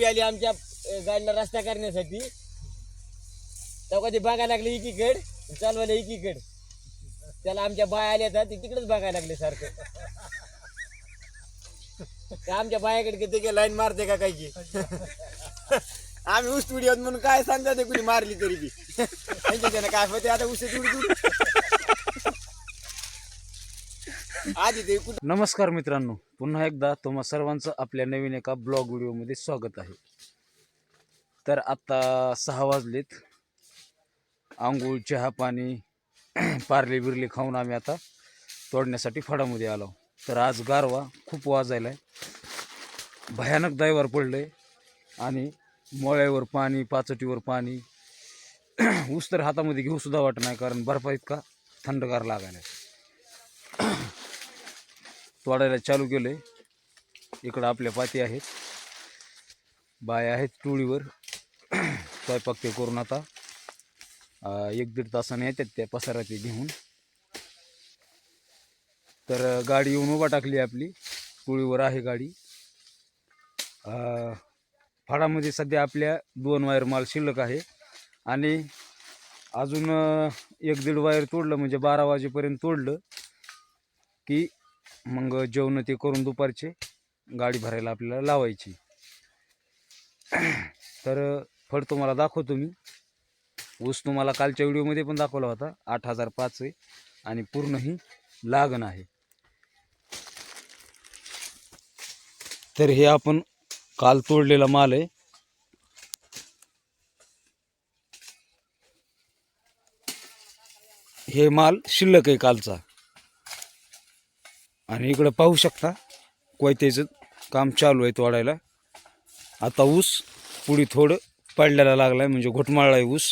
आली आमच्या गाडीला रस्ता करण्यासाठी तेव्हा ते बघायला लागले एकीकड चालवायला एकीकड त्याला आमच्या बाया आल्या तर तिकडेच बघायला लागले सारखं आमच्या बायाकडे किती लाईन मारते का काय की आम्ही ऊस तुडी म्हणून काय सांगता ते कुणी मारली तरी बी त्यांच्या काय होते आता ऊस आधी ते नमस्कार मित्रांनो, पुन्हा एकदा तुम्हा सर्वांचं आपल्या नवीन एका ब्लॉग व्हिडिओमध्ये स्वागत आहे. तर आता 6 वाजलेत. आंघोळ चहा पाणी पार्ले बिरले खाऊन आम्ही आता तोडण्यासाठी फडामध्ये आलो. तर आज गारवा खूप वाजायला आहे, भयानक दायवर पडलंय आणि मोळ्यावर पाणी, पाचटीवर पाणी. ऊस तर हातामध्ये घेऊ सुद्धा वाटत नाही, कारण बर्फा इतका थंडगार लागायला. तोडायला चालू केलंय. इकडं आपल्या पाती आहेत, बाया आहेत टोळीवर. स्वयंपाक ते करून आता 1-1.5 तासाने येतात त्या पसारा ते घेऊन. तर गाडी येऊन उभा टाकली आपली, टोळीवर आहे गाडी. फाडामध्ये सध्या आपल्या 2 वायर माल शिल्लक आहे आणि अजून 1-1.5 वायर तोडलं म्हणजे 12 वाजेपर्यंत तोडलं की मग जेवण ते करून दुपारचे गाडी भरायला आपल्याला लावायची. तर फड तुम्हाला दाखवतो मी. ऊस तुम्हाला कालच्या व्हिडिओमध्ये पण दाखवला होता. 8005 आहे आणि पूर्ण ही लागण आहे. तर हे आपण काल तोडलेला माल आहे. हे माल शिल्लक आहे कालचा. आणि इकडं पाहू शकता कोयत्याचं काम चालू आहे तोडायला. आता ऊस पुढे थोडं पडल्याला लागला आहे, म्हणजे घोटमाळला आहे ऊस,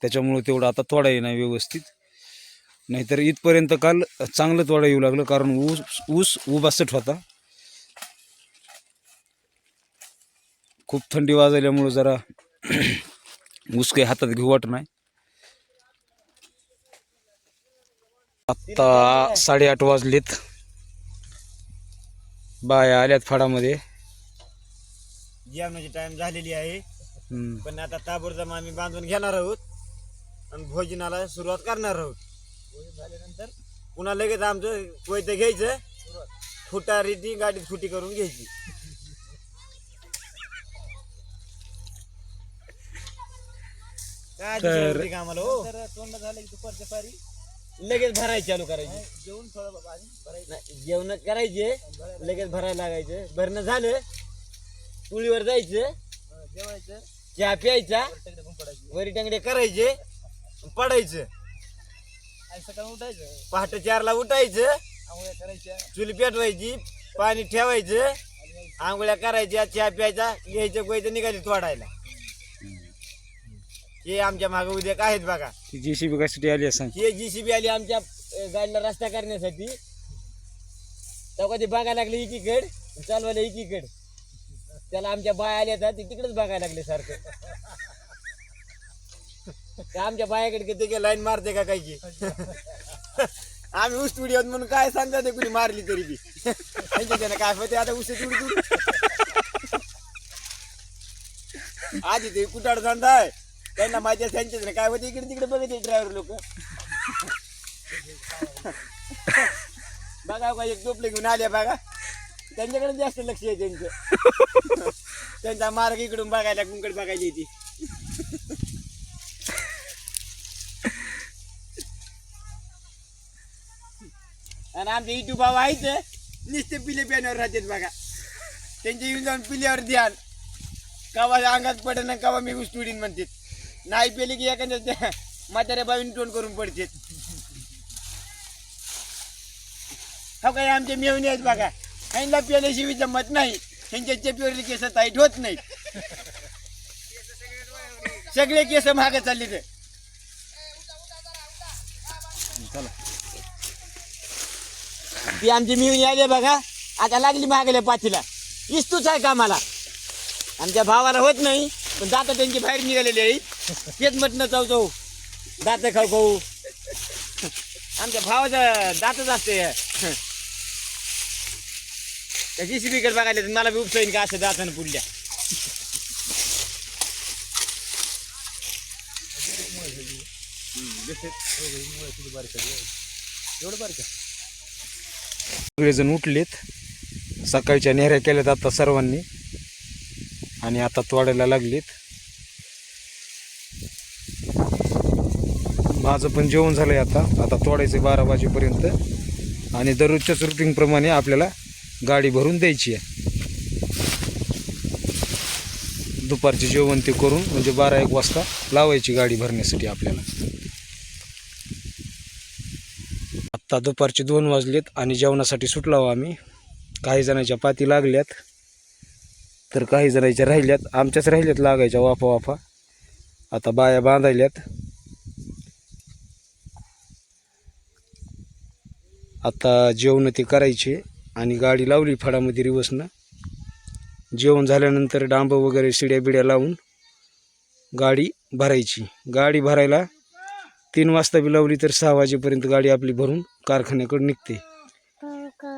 त्याच्यामुळं तेवढं आता तोडा येणार व्यवस्थित. नाहीतर इथपर्यंत काल चांगलं तोडा येऊ लागलं, कारण ऊस उभासट होता. खूप थंडी वाजल्यामुळं जरा ऊस काही हातात घेऊ वाटत नाही. आत्ता 8:30 वाजलेत. बाया आल्यात फाडामध्ये. जेवणाची टाइम झालेली आहे, पण आता ताबडतोब आम्ही बांधून घेणार आहोत आणि भोजनाला सुरुवात करणार आहोत. झाल्यानंतर पुन्हा लगेच आमचं कोयतं घ्यायचं, फुटा रीती गाडीत फुटी करून घ्यायची. काय कामाला हो, तोंड झालं की दुपारच्या पारी लगेच भरायला चालू करायचे. जेवण जेवण करायचे, लगेच भरायला लागायचं. भरणं झालं टुळीवर जायचं, जेवायचं, चहा प्यायचा, वरी टंगडे करायचे, पडायचं. सकाळी उठायचं, पहाटे 4ला उठायचं, आंघोळ्या करायच्या, चुली पेटवायची, पाणी ठेवायचं, आंघोळ्या करायच्या, चहा प्यायचा, घ्यायचं कोयतं निघाली तोडायला. हे आमच्या मागे उद्या काय आहेत बघा. JCB कशासाठी आली असं? हे JCB आली आमच्या गाडीला रस्ता करण्यासाठी. तेव्हा ते बघायला लागले एकीकड चालवायला एकीकड त्याला आमच्या बाया आल्या तर तिकडेच बघायला लागले सारखं आमच्या बायाकडे किती लाईन मारते का काय की आम्ही ऊस तुडी म्हणून काय सांगता ते कुणी मारली तरी बी त्यांच्या काय होते आता ऊस तुडी आधी ते कुटाड धंदा आहे, त्यांना माहिती आहे त्यांच्याच काय होते. इकडे तिकडे बघते ड्रायव्हर लोक बघा का एक टोपले घेऊन आले बघा, त्यांच्याकडे जास्त लक्ष आहे त्यांचं. त्यांचा मार्ग इकडून बघायला कुंकड बघायची ती. आणि आमचे इटू भाऊ आहेत नुसते पिले प्याण्यावर राहतात बघा. त्यांचे येऊन जाऊन पिल्यावर ध्यान कवा अंगात पडे ना कवा मी ऊस तुडीन म्हणतात. नाही पेले की एखाद्या म्हाताऱ्या बाईने तोंड करून पडतात. हो काय आमचे मेवणी आहेत बघा, ह्यांना पेल्याशिवाय जमत नाही. ह्यांच्या चेपीवरले केस टाईट होत नाही, सगळे केस मागे चालले ते. चला ती आमची मेवणी आली बघा, आता लागली मागल्या पाठीला. इस्तूच आहे कामाला. आमच्या भावाला होत नाही, पण दात त्यांची बाहेर निघालेली आहे. तेच म्हटणं चावतो दात खाऊ खाऊ. आमच्या भावाचं दातच असते. त्या JCB कडे बघायला मला बी उपसाईन का असं दातानं पुढल्या. सगळेजण उठलेत, सकाळच्या नेहऱ्या केल्यात आता सर्वांनी आणि आता तोडायला लागलीत. माझं पण जेवण झालंय. आता तोडायचं 12 वाजेपर्यंत आणि दररोजच्याच रुटीनप्रमाणे आपल्याला गाडी भरून द्यायची आहे. दुपारचे जेवण ते करून म्हणजे 12-1 वाजता लावायची गाडी भरण्यासाठी आपल्याला. आत्ता दुपारचे 2 वाजलेत आणि जेवणासाठी सुटलो आम्ही. काही जणांच्या पाती लागल्यात तर काही जणांच्या राहिल्यात, आमच्याच राहिल्यात लागायच्या वाफा. आता बाया बांधायल्यात. आता जेवण ते करायचे आणि गाडी लावली फडामध्ये रिवर्सनं. जेवण झाल्यानंतर डांब वगैरे शिड्या बिड्या लावून गाडी भरायची. गाडी भरायला 3 वाजता बी लावली तर 6 वाजेपर्यंत गाडी आपली भरून कारखान्याकडे निघते.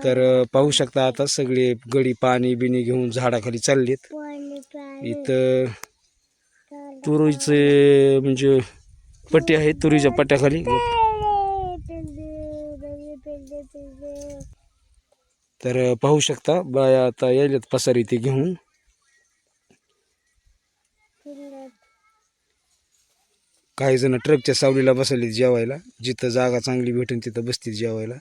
तर पाहू शकता आता सगळे गडी पाणी बिणी घेऊन झाडाखाली चाललेत. इथं तुरीचे म्हणजे पट्टी आहेत, तुरीच्या पट्ट्याखाली. तर पाहू शकता बाया आता यायलेत पसारी ते घेऊन. काही जण ट्रकच्या सावलीला बसलेत जेवायला. जिथं जागा चांगली भेटेल तिथं बसतील जेवायला.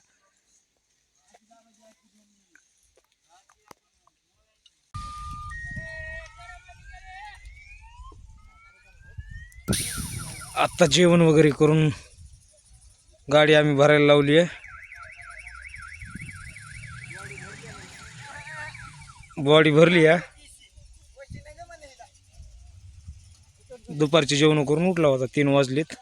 आत्ता जेवण वगैरे करून गाडी आम्ही भरायला लावली आहे. बॉडी भरली आहे. दुपारचे जेवण करून उठला होता. 3 वाजलेत.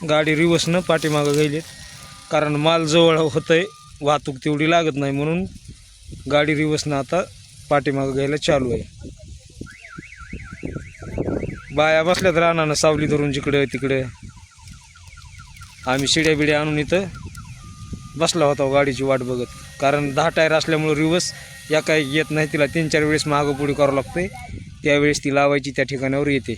गाडी रिवर्सनं पाठीमागं गेलीत कारण माल जवळ होतंय, वाहतूक तेवढी लागत नाही म्हणून गाडी रिवर्सनं आता पाठीमागं घ्यायला चालू आहे. बाया बसल्यात रानानं सावली धरून जिकडे तिकडे. आम्ही शिड्या बिड्या आणून इथं बसला होता गाडीची वाट बघत. कारण 10 टायर असल्यामुळं रिवर्स या काही येत नाही, तिला 3-4 वेळेस मागं पुढे करावं लागते. त्यावेळेस ती लावायची त्या ठिकाणावर येते.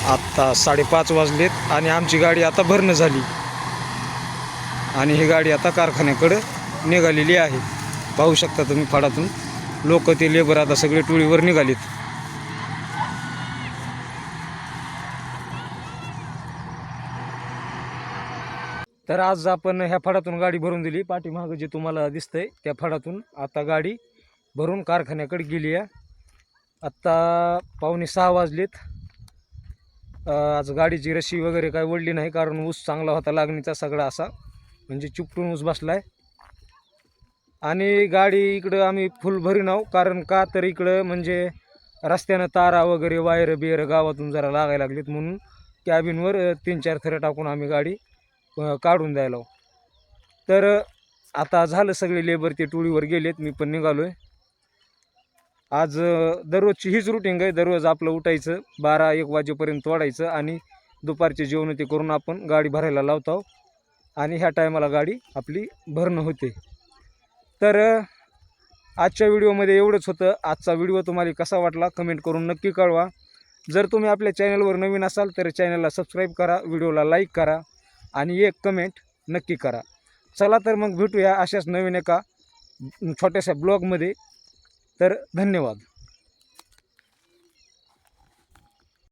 आत्ता 5:30 वाजलेत आणि आमची गाडी आता भरणं झाली आणि ही गाडी आता कारखान्याकडे निघालेली आहे. पाहू शकता तुम्ही फडातून लोक ते लेबर आता सगळे टोळीवर निघालेत. तर आज आपण ह्या फडातून गाडी भरून दिली. पाठीमागं जे तुम्हाला दिसतंय त्या फडातून आता गाडी भरून कारखान्याकडे गेली आहे. आत्ता 5:45 वाजलेत. आज गाडीची रशी वगैरे काही ओढली नाही कारण ऊस चांगला होता लागणीचा सगळा असा म्हणजे चुपटून ऊस बसलाय. आणि गाडी इकडं आम्ही फुल भरीन आहो कारण का तर इकडं म्हणजे रस्त्यानं तारा वगैरे वायर बियर गावातून जरा लागायला लागलीत म्हणून कॅबिनवर 3-4 थरं टाकून आम्ही गाडी काढून द्यायला. तर आता झालं सगळे लेबर ते टोळीवर गेलेत, मी पण निघालो आहे. आज दररोजची हीच रुटीन आहे. दररोज आपलं उठायचं 12-1 वाजेपर्यंत तोडायचं आणि दुपारचे जेवण ते करून आपण गाडी भरायला लावतो आणि ह्या टायमाला गाडी आपली भरणं होते. तर आजच्या व्हिडिओमध्ये एवढंच होतं. आजचा व्हिडिओ तुम्हाला कसा वाटला कमेंट करून नक्की कळवा. जर तुम्ही आपल्या चॅनलवर नवीन असाल तर चॅनलला सबस्क्राईब करा, व्हिडिओला लाईक करा आणि एक कमेंट नक्की करा. चला तर मग भेटूया अशाच नवीन एका छोट्याशा ब्लॉगमध्ये. तर धन्यवाद.